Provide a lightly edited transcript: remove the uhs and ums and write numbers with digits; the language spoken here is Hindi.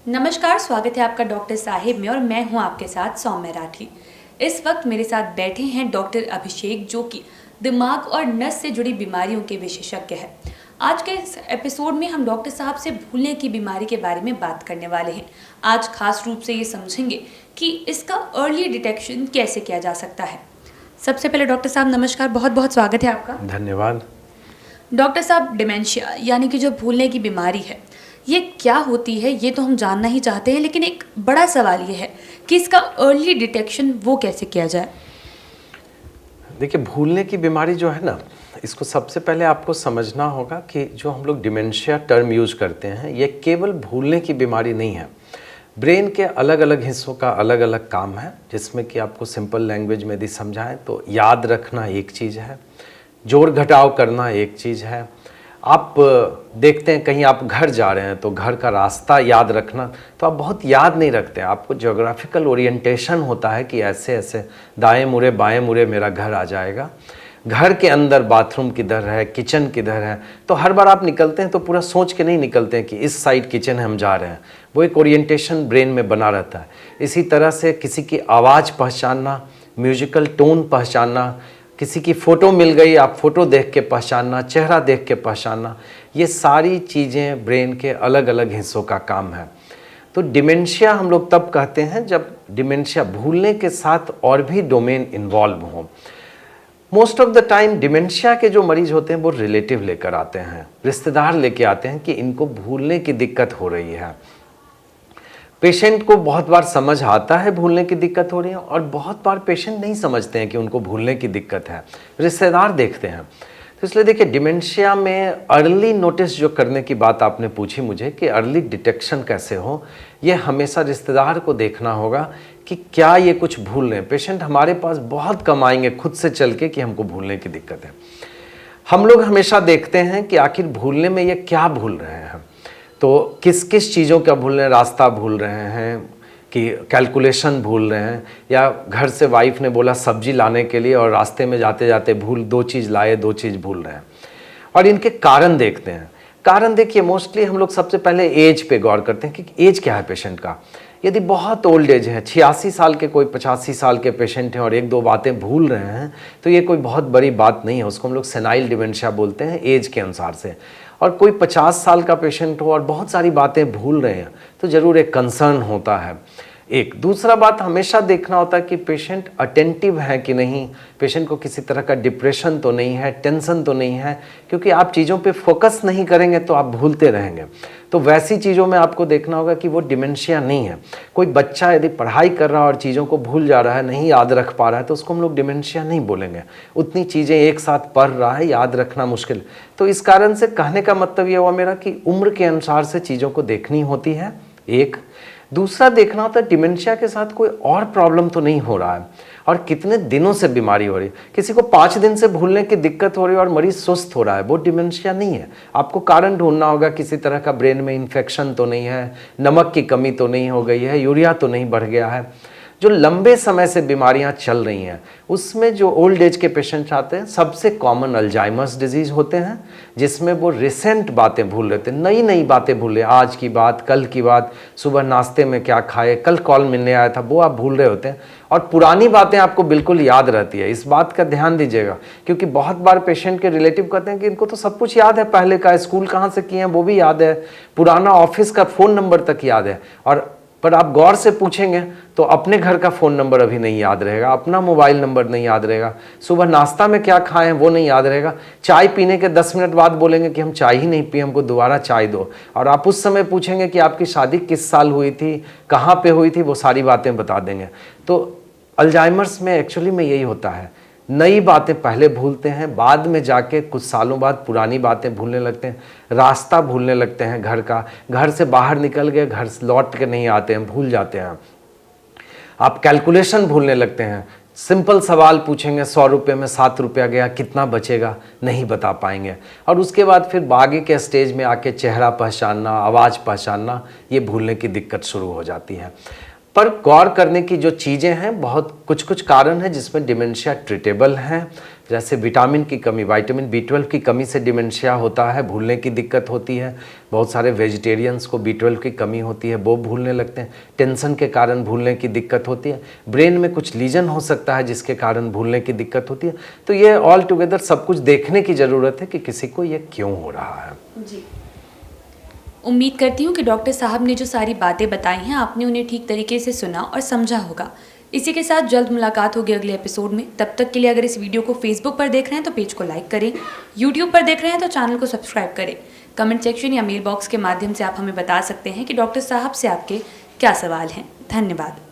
नमस्कार, स्वागत है आपका डॉक्टर साहिब में और मैं हूं आपके साथ सौम्य राठी। इस वक्त मेरे साथ बैठे हैं डॉक्टर अभिषेक, जो कि दिमाग और नस से जुड़ी बीमारियों के विशेषज्ञ हैं। आज के इस एपिसोड में हम डॉक्टर साहब से भूलने की बीमारी के बारे में बात करने वाले हैं। आज खास रूप से ये समझेंगे कि इसका अर्ली डिटेक्शन कैसे किया जा सकता है। सबसे पहले डॉक्टर साहब नमस्कार, बहुत बहुत स्वागत है आपका। धन्यवाद। डॉक्टर साहब, डिमेंशिया यानी कि जो भूलने की बीमारी है, ये क्या होती है ये तो हम जानना ही चाहते हैं, लेकिन एक बड़ा सवाल ये है कि इसका अर्ली डिटेक्शन वो कैसे किया जाए। देखिए, भूलने की बीमारी जो है ना, इसको सबसे पहले आपको समझना होगा कि जो हम लोग डिमेंशिया टर्म यूज करते हैं, ये केवल भूलने की बीमारी नहीं है। ब्रेन के अलग अलग हिस्सों का अलग अलग काम है, जिसमें कि आपको सिंपल लैंग्वेज में यदि समझाएं तो याद रखना एक चीज़ है, जोड़ घटाव करना एक चीज़ है। आप देखते हैं कहीं आप घर जा रहे हैं तो घर का रास्ता याद रखना, तो आप बहुत याद नहीं रखते हैं। आपको ज्योग्राफिकल ओरिएंटेशन होता है कि ऐसे ऐसे दाएं मुड़े बाएं मुड़े मेरा घर आ जाएगा। घर के अंदर बाथरूम किधर है, किचन किधर है, तो हर बार आप निकलते हैं तो पूरा सोच के नहीं निकलते हैं कि इस साइड किचन है, हम जा रहे हैं। वो एक ओरिएंटेशन ब्रेन में बना रहता है। इसी तरह से किसी की आवाज़ पहचानना, म्यूजिकल टोन पहचानना, किसी की फ़ोटो मिल गई, आप फ़ोटो देख के पहचानना, चेहरा देख के पहचानना, ये सारी चीज़ें ब्रेन के अलग अलग हिस्सों का काम है। तो डिमेंशिया हम लोग तब कहते हैं जब डिमेंशिया भूलने के साथ और भी डोमेन इन्वॉल्व हों। Most of the time dementia के जो मरीज होते हैं वो रिलेटिव लेकर आते हैं, रिश्तेदार लेके आते हैं कि इनको भूलने की दिक्कत हो रही है। पेशेंट को बहुत बार समझ आता है भूलने की दिक्कत हो रही है, और बहुत बार पेशेंट नहीं समझते हैं कि उनको भूलने की दिक्कत है, रिश्तेदार देखते हैं। तो इसलिए देखिए, डिमेंशिया में अर्ली नोटिस जो करने की बात आपने पूछी मुझे कि अर्ली डिटेक्शन कैसे हो, ये हमेशा रिश्तेदार को देखना होगा कि क्या ये कुछ भूल रहे हैं। पेशेंट हमारे पास बहुत कम आएंगे खुद से चल के कि हमको भूलने की दिक्कत है। हम लोग हमेशा देखते हैं कि आखिर भूलने में ये क्या भूल रहे हैं, तो किस किस चीज़ों का भूल रहे हैं। रास्ता भूल रहे हैं कि कैलकुलेशन भूल रहे हैं, या घर से वाइफ ने बोला सब्जी लाने के लिए और रास्ते में जाते जाते भूल 2 चीज़ लाए, 2 चीज़ भूल रहे हैं। और इनके कारण देखते हैं। कारण देखिए, मोस्टली हम लोग सबसे पहले एज पे गौर करते हैं कि एज क्या है पेशेंट का। यदि बहुत ओल्ड एज है, 86 साल के कोई 85 साल के पेशेंट हैं और 1-2 बातें भूल रहे हैं, तो ये कोई बहुत बड़ी बात नहीं है। उसको हम लोग सेनाइल डिमेंशिया बोलते हैं एज के अनुसार से। और कोई 50 साल का पेशेंट हो और बहुत सारी बातें भूल रहे हैं, तो ज़रूर एक कंसर्न होता है। एक दूसरा बात हमेशा देखना होता है कि पेशेंट अटेंटिव है कि नहीं, पेशेंट को किसी तरह का डिप्रेशन तो नहीं है, टेंशन तो नहीं है, क्योंकि आप चीज़ों पे फोकस नहीं करेंगे तो आप भूलते रहेंगे। तो वैसी चीज़ों में आपको देखना होगा कि वो डिमेंशिया नहीं है। कोई बच्चा यदि पढ़ाई कर रहा है और चीज़ों को भूल जा रहा है, नहीं याद रख पा रहा है, तो उसको हम लोग डिमेंशिया नहीं बोलेंगे। उतनी चीज़ें एक साथ पढ़ रहा है, याद रखना मुश्किल। तो इस कारण से कहने का मतलब ये हुआ मेरा कि उम्र के अनुसार से चीज़ों को देखनी होती है। एक दूसरा देखना होता है डिमेंशिया के साथ कोई और प्रॉब्लम तो नहीं हो रहा है, और कितने दिनों से बीमारी हो रही है। किसी को 5 दिन से भूलने की दिक्कत हो रही है और मरीज सुस्त हो रहा है, वो डिमेंशिया नहीं है। आपको कारण ढूंढना होगा, किसी तरह का ब्रेन में इन्फेक्शन तो नहीं है, नमक की कमी तो नहीं हो गई है, यूरिया तो नहीं बढ़ गया है। जो लंबे समय से बीमारियां चल रही हैं, उसमें जो ओल्ड एज के पेशेंट्स आते हैं, सबसे कॉमन अल्जाइमर्स डिजीज़ होते हैं, जिसमें वो रिसेंट बातें भूल रहे थे, नई नई बातें भूल रहे, आज की बात, कल की बात, सुबह नाश्ते में क्या खाए, कल कॉल मिलने आया था, वो आप भूल रहे होते हैं। और पुरानी बातें आपको बिल्कुल याद रहती है। इस बात का ध्यान दीजिएगा, क्योंकि बहुत बार पेशेंट के रिलेटिव कहते हैं कि इनको तो सब कुछ याद है, पहले का स्कूल कहाँ से किए हैं वो भी याद है, पुराना ऑफिस का फ़ोन नंबर तक याद है। और पर आप गौर से पूछेंगे तो अपने घर का फ़ोन नंबर अभी नहीं याद रहेगा, अपना मोबाइल नंबर नहीं याद रहेगा, सुबह नाश्ता में क्या खाएं वो नहीं याद रहेगा। चाय पीने के 10 मिनट बाद बोलेंगे कि हम चाय ही नहीं पिए, हमको दोबारा चाय दो। और आप उस समय पूछेंगे कि आपकी शादी किस साल हुई थी, कहाँ पे हुई थी, वो सारी बातें बता देंगे। तो अल्जाइमर्स में एक्चुअली में यही होता है, नई बातें पहले भूलते हैं, बाद में जाके कुछ सालों बाद पुरानी बातें भूलने लगते हैं, रास्ता भूलने लगते हैं घर का, घर से बाहर निकल गए, घर से लौट के नहीं आते हैं, भूल जाते हैं। आप कैलकुलेशन भूलने लगते हैं, सिंपल सवाल पूछेंगे 100 रुपये में 7 रुपया गया, कितना बचेगा, नहीं बता पाएंगे। और उसके बाद फिर आगे के स्टेज में आके चेहरा पहचानना, आवाज़ पहचानना, ये भूलने की दिक्कत शुरू हो जाती है। पर गौर करने की जो चीज़ें हैं, बहुत कुछ कारण है जिसमें डिमेंशिया ट्रीटेबल हैं। जैसे विटामिन की कमी, विटामिन B12 की कमी से डिमेंशिया होता है, भूलने की दिक्कत होती है। बहुत सारे वेजिटेरियंस को B12 की कमी होती है, वो भूलने लगते हैं। टेंशन के कारण भूलने की दिक्कत होती है। ब्रेन में कुछ लीजन हो सकता है जिसके कारण भूलने की दिक्कत होती है। तो ये ऑल टुगेदर सब कुछ देखने की ज़रूरत है कि किसी को ये क्यों हो रहा है। जी, उम्मीद करती हूँ कि डॉक्टर साहब ने जो सारी बातें बताई हैं आपने उन्हें ठीक तरीके से सुना और समझा होगा। इसी के साथ जल्द मुलाकात होगी अगले एपिसोड में। तब तक के लिए अगर इस वीडियो को फेसबुक पर देख रहे हैं तो पेज को लाइक करें, यूट्यूब पर देख रहे हैं तो चैनल को सब्सक्राइब करें। कमेंट सेक्शन या मेल बॉक्स के माध्यम से आप हमें बता सकते हैं कि डॉक्टर साहब से आपके क्या सवाल हैं। धन्यवाद।